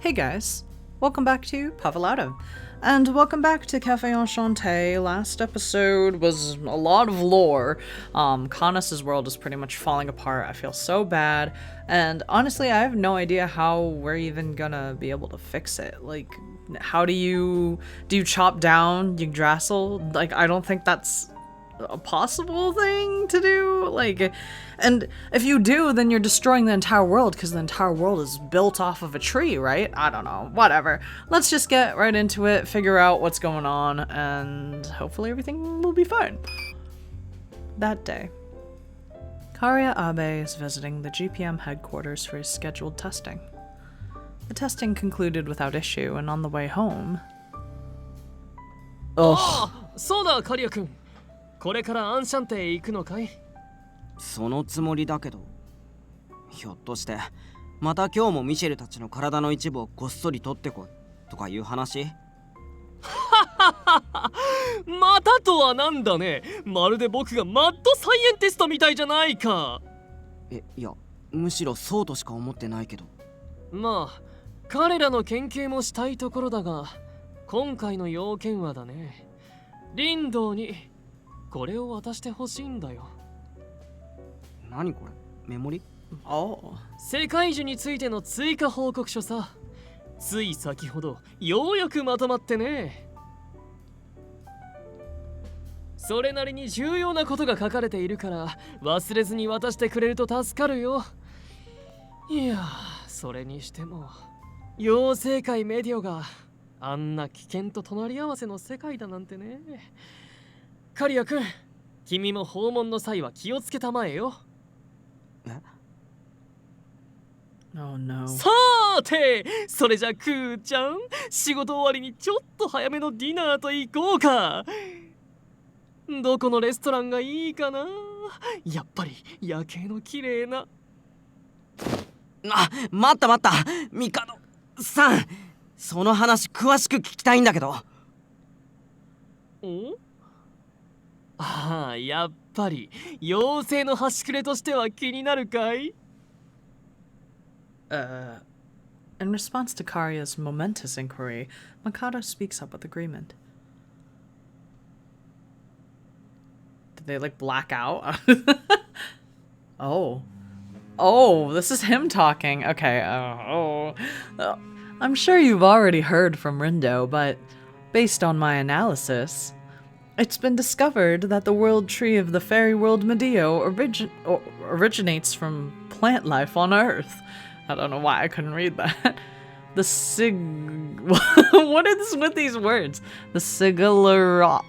Hey guys, welcome back to Pavolado, and welcome back to Café Enchanté. Last episode was a lot of lore. Canus' world is pretty much falling apart. I feel so bad, and honestly, I have no idea how we're even gonna be able to fix it. Like, how do you chop down Yggdrasil? Like, I don't think that's a possible thing to do. Like, and if you do, then you're destroying the entire world because the entire world is built off of a tree, right? I don't know, whatever. Let's just get right into it, figure out what's going on, and hopefully everything will be fine. That day, Karya Abe is visiting the GPM headquarters for his scheduled testing. The testing concluded without issue, and on the way home... Ugh. そうだ、カリア君。これからアンシャンテへ行くのかい？そのつもりだけど、ひょっとしてまた今日もミシェルたちの体の一部をこっそり取ってこいとかいう話？またとはなんだね。まるで僕がマッドサイエンティストみたいじゃないか。いや、むしろそうとしか思ってないけど。まあ、彼らの研究もしたいところだが、今回の要件はだね。リンドウにこれを渡してほしいんだよ。何これ？メモリ？世界樹についての追加報告書さ。つい先ほどようやくまとまってね。それなりに重要なことが書かれているから忘れずに渡してくれると助かるよ。いや、それにしても妖精界メディオがあんな危険と隣り合わせの世界だなんてね。カリア君、君も訪問の際は気をつけたまえよ。Oh no. さーて、それじゃクーちゃん、仕事終わりにちょっと早めのディナーと行こうか。どこのレストランがいいかな。やっぱり夜景の綺麗な。待ったミカドさん、その話詳しく聞きたいんだけど。ああ、やっぱり妖精の端くれとしては気になるかい？ In response to Karya's momentous inquiry, Mikado speaks up with agreement. Did they, like, black out? Oh, this is him talking. Okay, I'm sure you've already heard from Rindo, but based on my analysis, it's been discovered that the world tree of the fairy world Medio originates from plant life on Earth. I don't know why I couldn't read that. The what is with these words? The Sigillaria?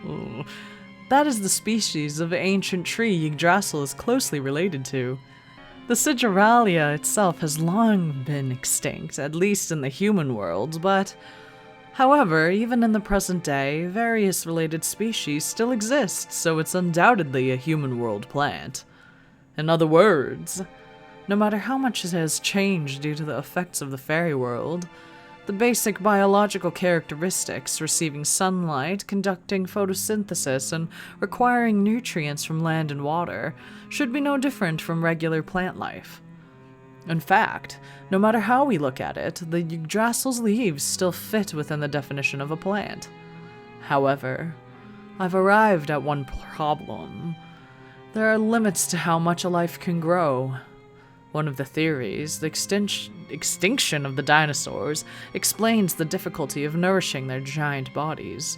Ooh. That is the species of ancient tree Yggdrasil is closely related to. The Sigillaria itself has long been extinct, at least in the human world, but... However, even in the present day, various related species still exist, so it's undoubtedly a human world plant. In other words, no matter how much it has changed due to the effects of the fairy world, the basic biological characteristics, receiving sunlight, conducting photosynthesis, and requiring nutrients from land and water, should be no different from regular plant life. In fact, no matter how we look at it, the Yggdrasil's leaves still fit within the definition of a plant. However, I've arrived at one problem. There are limits to how much a life can grow. One of the theories, the extinction of the dinosaurs, explains the difficulty of nourishing their giant bodies.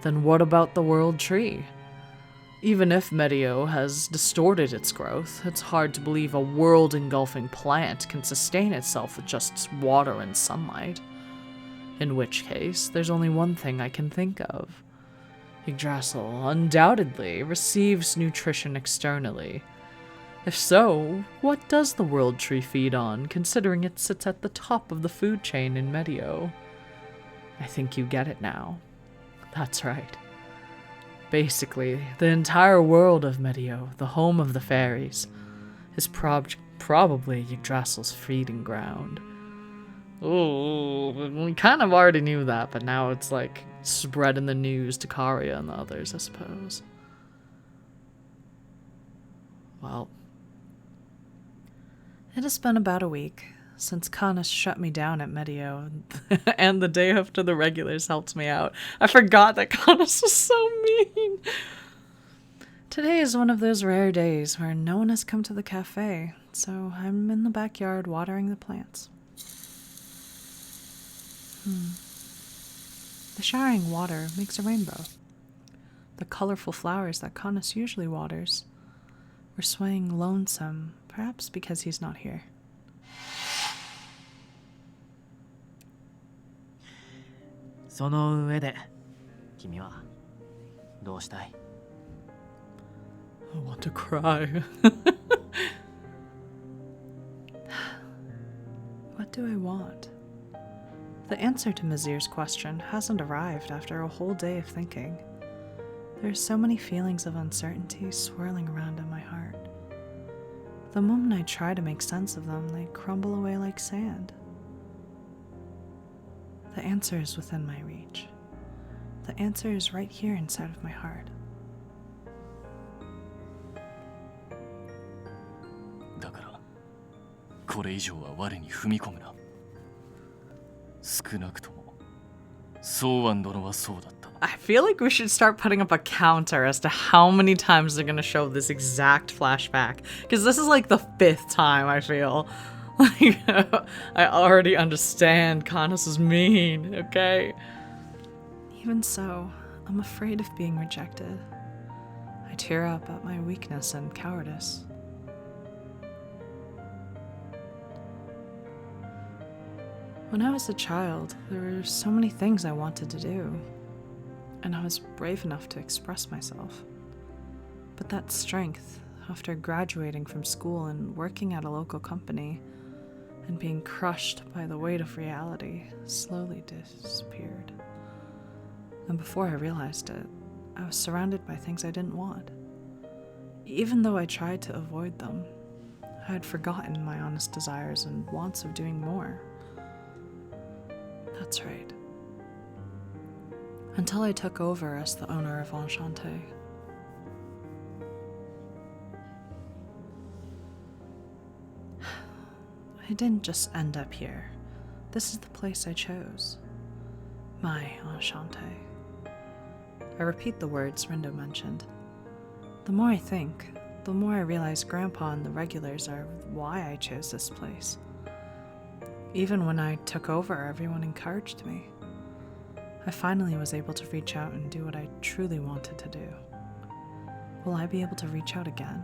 Then what about the world tree? Even if Medio has distorted its growth, it's hard to believe a world-engulfing plant can sustain itself with just water and sunlight. In which case, there's only one thing I can think of. Yggdrasil undoubtedly receives nutrition externally. If so, what does the world tree feed on, considering it sits at the top of the food chain in Medio? I think you get it now. That's right. Basically, the entire world of Medio, the home of the fairies, is probably Yggdrasil's feeding ground. Ooh, we kind of already knew that, but now it's like spreading the news to Karya and the others, I suppose. Well, It has been about a week since Canus shut me down at Medio, and the day after the regulars helped me out. I forgot that Canus was so mean. Today is one of those rare days where no one has come to the cafe, so I'm in the backyard watering the plants. The showering water makes a rainbow. The colorful flowers that Canus usually waters were swaying lonesome, perhaps because he's not here. Soの上で君はどうしたい? I want to cry. What do I want? The answer to Mizir's question hasn't arrived after a whole day of thinking. There are so many feelings of uncertainty swirling around in my heart. The moment I try to make sense of them, they crumble away like sand. The answer is within my reach. The answer is right here inside of my heart. だからこれ以上は我に踏み込むな。少なくともソーアン殿はそうだった。 I feel like we should start putting up a counter as to how many times they're gonna show this exact flashback. Because this is like the 5th time, I feel. Like, I already understand Canus is mean, okay? Even so, I'm afraid of being rejected. I tear up at my weakness and cowardice. When I was a child, there were so many things I wanted to do, and I was brave enough to express myself. But that strength, after graduating from school and working at a local company, and being crushed by the weight of reality, slowly disappeared. And before I realized it, I was surrounded by things I didn't want. Even though I tried to avoid them, I had forgotten my honest desires and wants of doing more. That's right. Until I took over as the owner of Enchanté. I didn't just end up here. This is the place I chose. My Enchanté. I repeat the words Rindo mentioned. The more I think, the more I realize Grandpa and the regulars are why I chose this place. Even when I took over, everyone encouraged me. I finally was able to reach out and do what I truly wanted to do. Will I be able to reach out again?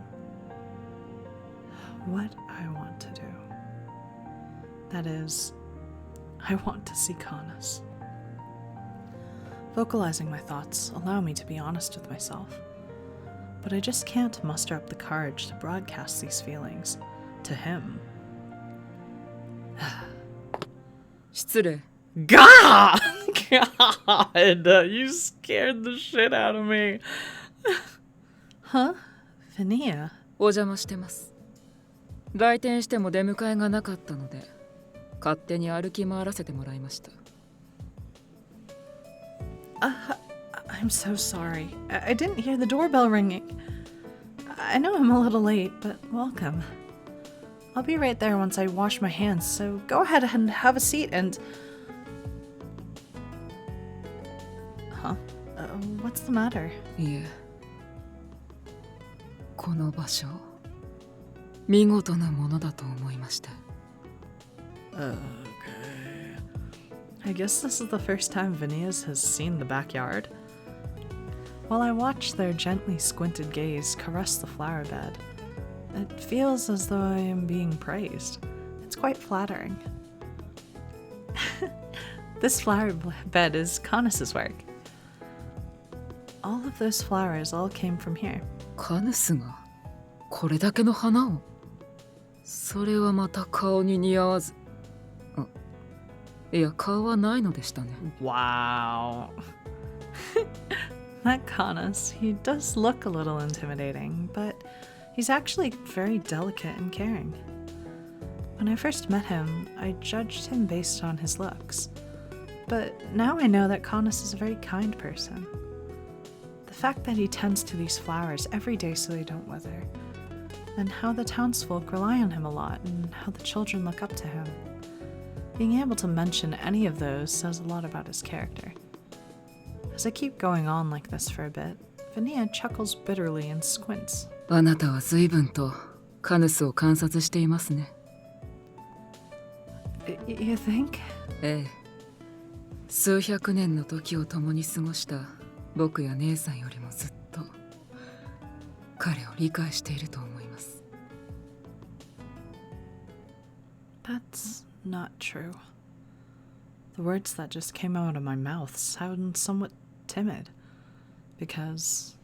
What I want to do. That is, I want to see Canus. Vocalizing my thoughts allow me to be honest with myself, but I just can't muster up the courage to broadcast these feelings to him. 失礼。 God! God! You scared the shit out of me. Huh? Vennia? お邪魔してます。来店しても出迎えがなかったので、勝手に歩き回らせてもらいました。I'm so sorry. I didn't hear the doorbell ringing. I know I'm a little late, but welcome. I'll be right there once I wash my hands, so go ahead and have a seat and... Huh? What's the matter? いえ、この場所、見事なものだと思いました。 Okay. I guess this is the first time Vennia's has seen the backyard. While I watch their gently squinted gaze caress the flower bed, it feels as though I am being praised. It's quite flattering. This flower bed is Canus's work. All of those flowers all came from here. カヌスがこれだけの花を？それはまた顔に似合わず。いや、顔はないのでしたね。 Wow. That Canus, he does look a little intimidating, but he's actually very delicate and caring. When I first met him, I judged him based on his looks. But now I know that Canus is a very kind person. The fact that he tends to these flowers every day so they don't wither, and how the townsfolk rely on him a lot, and how the children look up to him. Being able to mention any of those says a lot about his character. As I keep going on like this for a bit, Vennia chuckles bitterly and squints. あなたは随分とカヌスを観察していますね。You think? ええ。数百年の時を共に過ごした僕や姉さんよりもずっと彼を理解していると思います。That's not true. The words that just came out of my mouth sound somewhat timid, because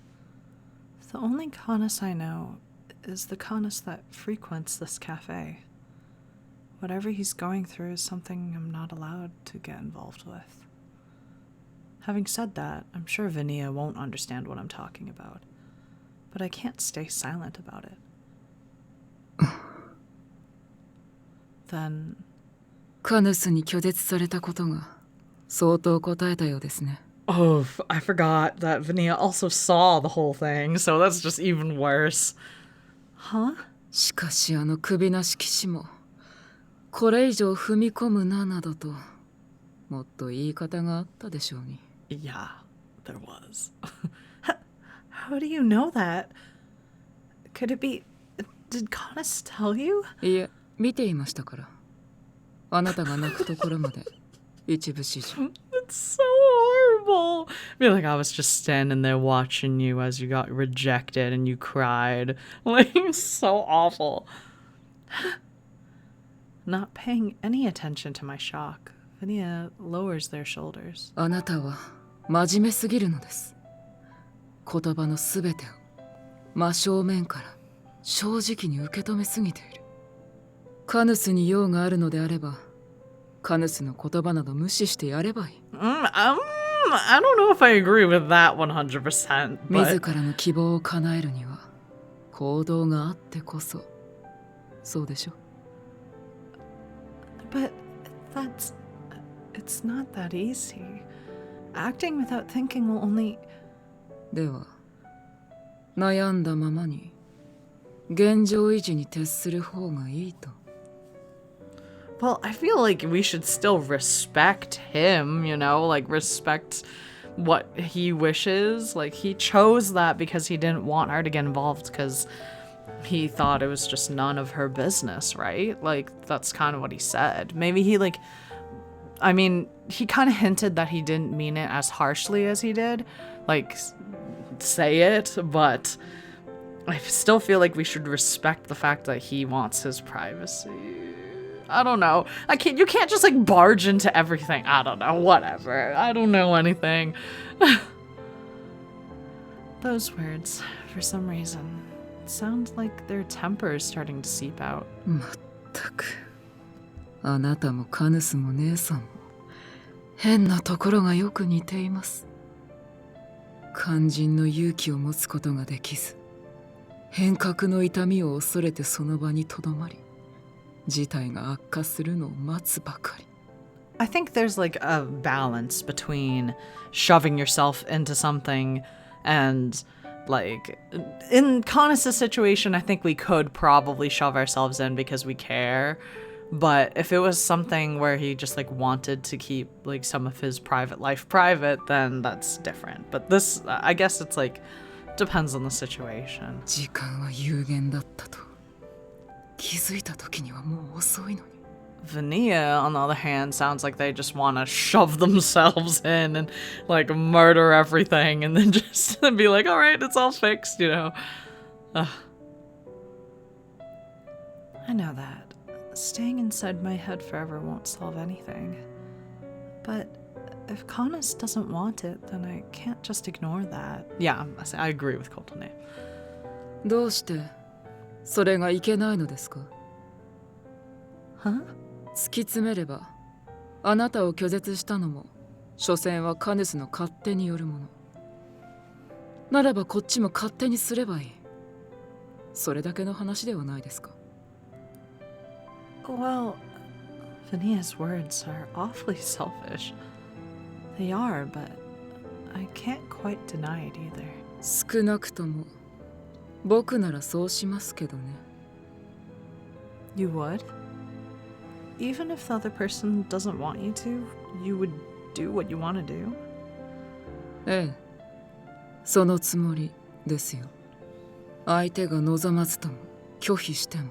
the only Canus I know is the Canus that frequents this cafe. Whatever he's going through is something I'm not allowed to get involved with. Having said that, I'm sure Vennia won't understand what I'm talking about, but I can't stay silent about it. Then... カヌスに拒絶されたことが相当答えたようですね。Oh, I forgot that Vennia also saw the whole thing, so that's just even worse. Huh? しかしあの首なし騎士もこれ以上踏み込むななどともっと言い方があったでしょうに。Yeah, there was. How do you know that? Could it be... Did Canus tell you? いえ、見ていましたから。あなたが泣くところまで一部始終。It's so horrible. I feel like I was just standing there watching you as you got rejected and you cried. Like, so awful. Not paying any attention to my shock, Vennia lowers their shoulders. あなたは真面目すぎるのです。言葉のすべてを真正面から正直に受け止めすぎている。カヌスに用があるのであれば、カヌスの言葉など無視してやればいい。I don't know if I agree with that 100%. 自らの希望を叶えるには行動があってこそ、そうでしょ。But it's not that easy. Acting without thinking will only... では、悩んだままに現状維持に徹する方がいいと。Well, I feel like we should still respect him, you know, like respect what he wishes. Like he chose that because he didn't want her to get involved because he thought it was just none of her business, right? Like that's kind of what he said. Maybe he he kind of hinted that he didn't mean it as harshly as he did, like say it, but I still feel like we should respect the fact that he wants his privacy. I don't know. You can't just like barge into everything. I don't know. Whatever. I don't know anything. Those words, for some reason, sound like their temper is starting to seep out. まったく。あなたもカヌスも姉さんも変なところがよく似ています。肝心の勇気を持つことができず、変革の痛みを恐れてその場にとどまり、事態が悪化するのを待つばかり。I think there's like a balance between shoving yourself into something and like in Canus' situation, I think we could probably shove ourselves in because we care. But if it was something where he just like wanted to keep like some of his private life private, then that's different. But this, I guess it's like depends on the situation. 時間は有限だったと気づいた時にはもう遅いのに。Vennia, on the other hand, sounds like they just want to shove themselves in and like murder everything and then just be like, all right, it's all fixed, you know. I know that. Staying inside my head forever won't solve anything. But if Canus doesn't want it, then I can't just ignore that. Yeah, I agree with Kotone. どうしてそれがいけないのですか？ Huh? 突き詰めれば、あなたを拒絶したのも所詮はカヌスの勝手によるもの。ならばこっちも勝手にすればいい。それだけの話ではないですか。Well, Vennia's words are awfully selfish. They are, but I can't quite deny it either. 少なくとも僕ならそうしますけどね。You would? Even if the other person doesn't want you to, you would do what you want to do? ええ、そのつもりですよ。相手が望まずとも拒否しても、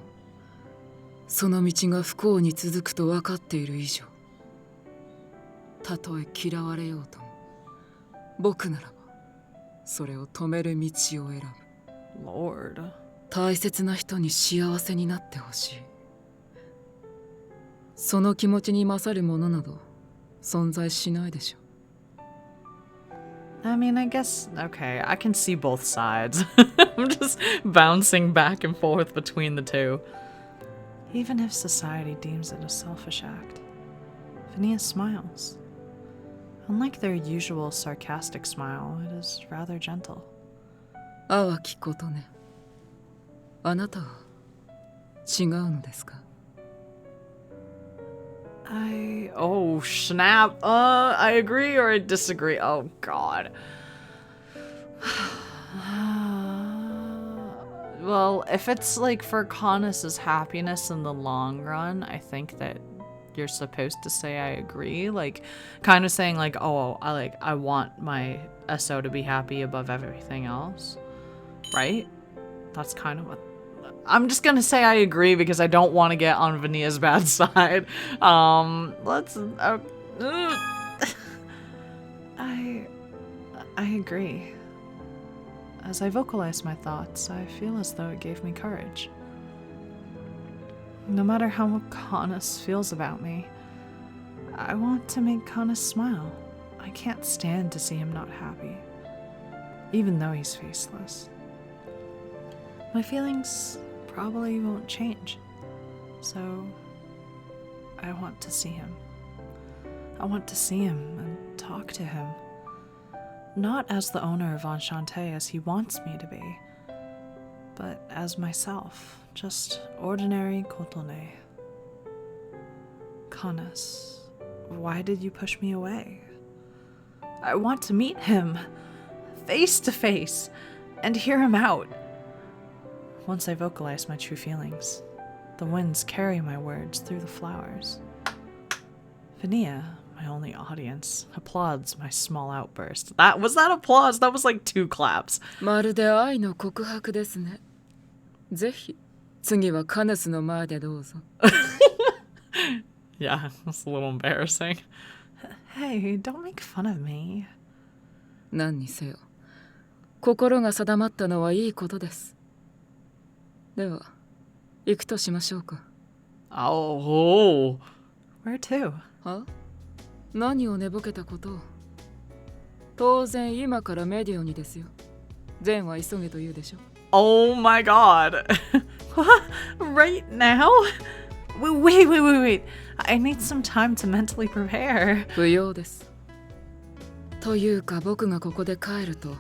その道が不幸に続くと分かっている以上、たとえ嫌われようとも、僕ならばそれを止める道を選ぶ。 Lord. 大切な人に幸せになってほしい。その気持ちに勝るものなど存在しないでしょう。I mean, I guess, okay, I can see both sides. I'm just bouncing back and forth between the two. Even if society deems it a selfish act, Vennia smiles. Unlike their usual sarcastic smile, it is rather gentle. 淡きことね。あなたは違うのですか？ Oh snap. I agree or I disagree. Oh god. Well, if it's like for Canus's happiness in the long run, I think that you're supposed to say I agree. Like kind of saying like, oh, I want my SO to be happy above everything else. Right? That's kind of what I'm just gonna say I agree because I don't want to get on Vennia's bad side. Let's. I agree. As I vocalize my thoughts, I feel as though it gave me courage. No matter how Canus feels about me, I want to make Canus smile. I can't stand to see him not happy, even though he's faceless. My feelings probably won't change, so I want to see him. I want to see him and talk to him. Not as the owner of Enchanté as he wants me to be, but as myself, just ordinary Kotone. Canus, why did you push me away? I want to meet him, face to face, and hear him out. Once I vocalize my true feelings, the winds carry my words through the flowers. Vennia, my only audience, applauds my small outburst. Was that applause? That was like 2 claps. まるで愛の告白ですね。ぜひ次はカヌスの前でどうぞ。Yeah, that's a little embarrassing. Hey, don't make fun of me. 何にせよ、心が定まったのはいいことです。では、行くとしましょうか。Oh, where to? は？何を寝ぼけたことを。当然今からメディオにですよ。善は急げと言うでしょ。Oh my god. Right now? Wait. I need some time to mentally prepare. 不要です。というか僕がここで帰ると、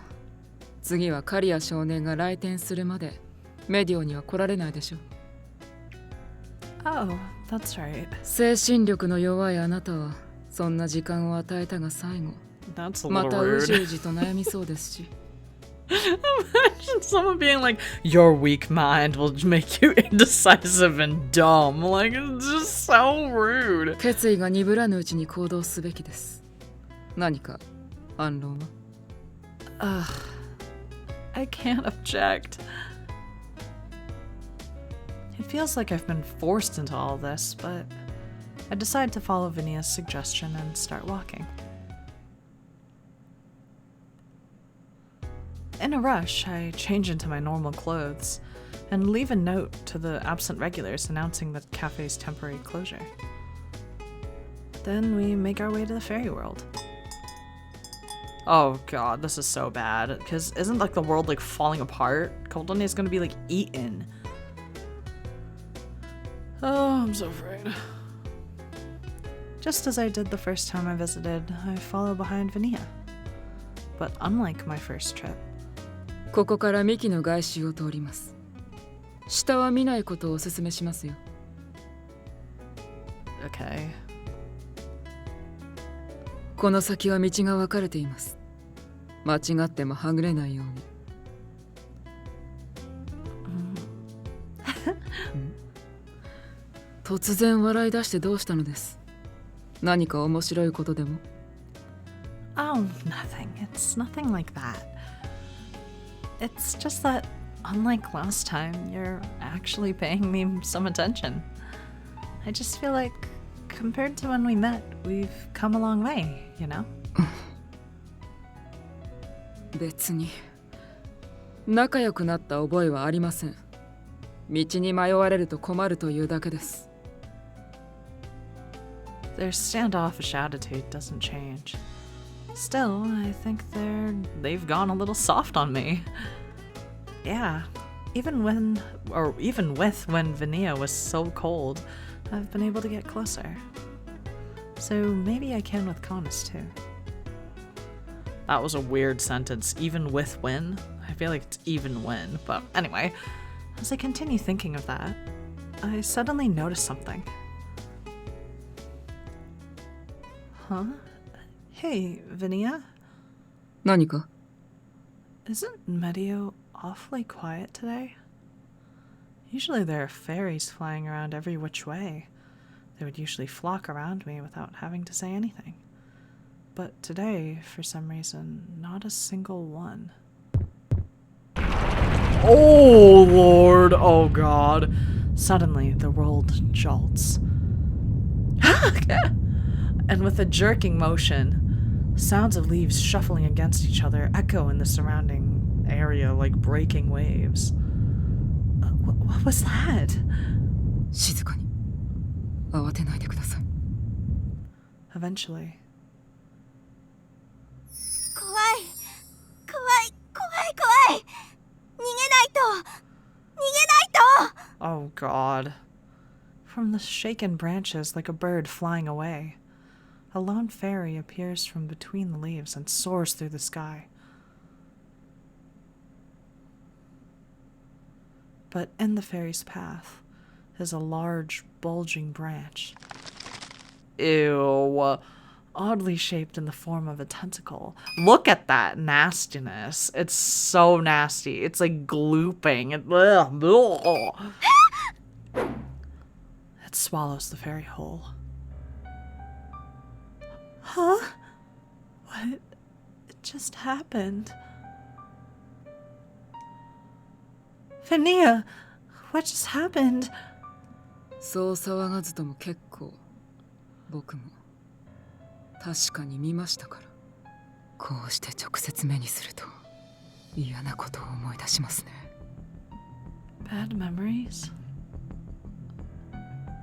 次はカリア少年が来店するまでメディオには来られないでしょ。Oh, that's right. 精神力の弱いあなたはそんな時間を与えたが最後、 That's a ま little たうじ rude. うじと悩みそうですし。Imagine someone being like, your weak mind will make you indecisive and dumb. Like, it's just so rude. 決意が鈍らぬうちに行動すべきです。何か反論は？ I can't object. It feels like I've been forced into all this, but I decide to follow Vennia's suggestion and start walking. In a rush, I change into my normal clothes and leave a note to the absent regulars announcing the cafe's temporary closure. Then we make our way to the fairy world. Oh god, this is so bad. Because isn't like the world like falling apart? Kotone is gonna be like eaten. Oh, I'm so afraid. Just as I did the first time I visited, I follow behind Vennia. But unlike my first trip, ここから幹の外周を通ります。下は見ないことをお勧めしますよ。okay. この先は道が分かれています。間違ってもはぐれないように。突然笑い出してどうしたのです？何か面白いことでも？ Oh, nothing. It's nothing like that. It's just that, unlike last time, you're actually paying me some attention. I just feel like, compared to when we met, we've come a long way, you know? 別に仲良くなった覚えはありません。道に迷われると困るというだけです。Their standoffish attitude doesn't change. Still, I think they've gone a little soft on me. Yeah, even with when Vennia was so cold, I've been able to get closer. So maybe I can with Canus too. That was a weird sentence. Even with when? I feel like it's even when. But anyway, as I continue thinking of that, I suddenly noticed something. Huh? Hey, Vennia? 何か？ Isn't Medio awfully quiet today? Usually there are fairies flying around every which way. They would usually flock around me without having to say anything. But today, for some reason, not a single one. Oh, Lord! Oh, God. Suddenly, the world jolts. And with a jerking motion, sounds of leaves shuffling against each other echo in the surrounding area like breaking waves. What was that? 静かに。慌てないでください。Eventually. 怖い怖い怖い怖い。逃げないと逃げないと。 Oh, God. From the shaken branches like a bird flying away, a lone fairy appears from between the leaves and soars through the sky. But in the fairy's path is a large, bulging branch. Ew. Oddly shaped in the form of a tentacle. Look at that nastiness. It's so nasty. It's like glooping. It swallows the fairy whole. Huh? What just happened? Vennia, what just happened? そう騒がずとも結構。僕も確かに見ましたから。こうして直接目にすると嫌なことを思い出しますね。Bad memories?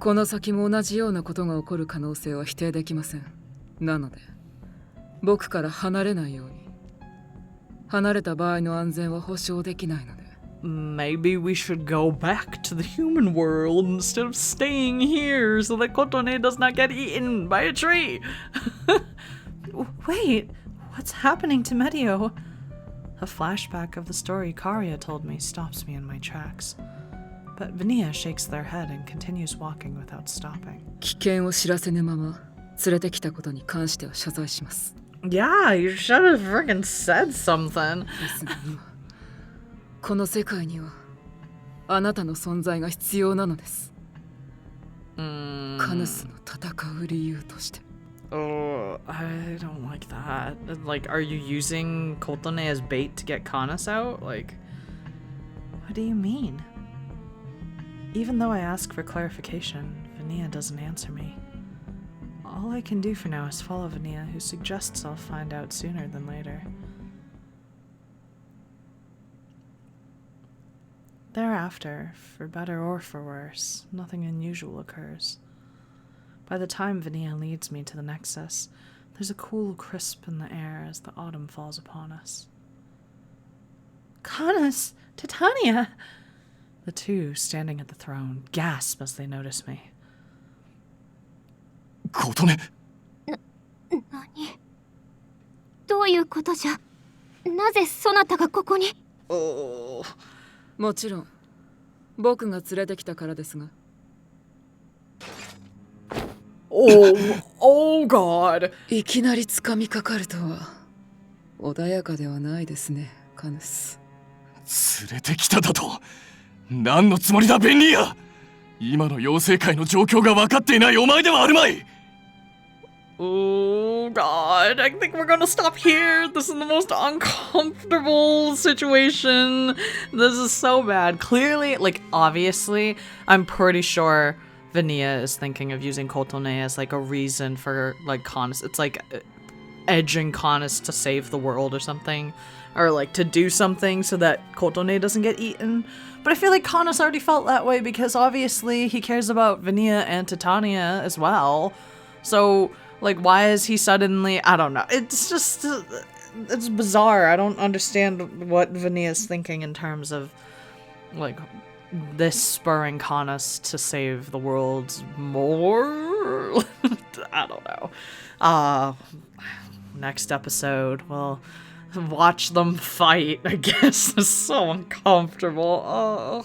この先も同じようなことが起こる可能性は否定できません。なので僕から離れないように。離れた場合の安全は保証できないので。Maybe we should go back to the human world instead of staying here so that Kotone does not get eaten by a tree. Wait, what's happening to Medio? A flashback of the story Karia told me stops me in my tracks. But Vennia shakes their head and continues walking without stopping. 危険を知らせぬまま連れてきたことに関しては謝罪します。Yeah, you should have freaking said something. ですが今この世界にはあなたの存在が必要なのです。カヌスの戦う理由として。Oh, I don't like that. Like, are you using Kotone as bait to get Canus out? Like, what do you mean? Even though I ask for clarification, Vennia doesn't answer me. All I can do for now is follow Vennia, who suggests I'll find out sooner than later. Thereafter, for better or for worse, nothing unusual occurs. By the time Vennia leads me to the Nexus, there's a cool crisp in the air as the autumn falls upon us. Canus! Titania! The two, standing at the throne, gasp as they notice me. 琴音。何？どういうことじゃ？なぜそなたがここに？もちろん僕が連れてきたからですが。Oh God! いきなり掴みかかるとは穏やかではないですね、カヌス。連れてきただと？何のつもりだ、ベンニア！今の妖精界の状況が分かっていないお前ではあるまい。 Oh god, I think we're gonna stop here. This is the most uncomfortable situation. This is so bad. Clearly, like, obviously, I'm pretty sure Vennia is thinking of using Kotone as, like, a reason for, like, Canus. It's like edging Canus to save the world or something. Or, like, to do something so that Kotone doesn't get eaten. But I feel like Canus already felt that way because obviously he cares about Vennia and Titania as well. So, like, why is he suddenly... I don't know. It's just... it's bizarre. I don't understand what Vennia's thinking in terms of, like, this spurring Canus to save the world more? I don't know. Next episode, we'll watch them fight. I guess it's so uncomfortable. Oh.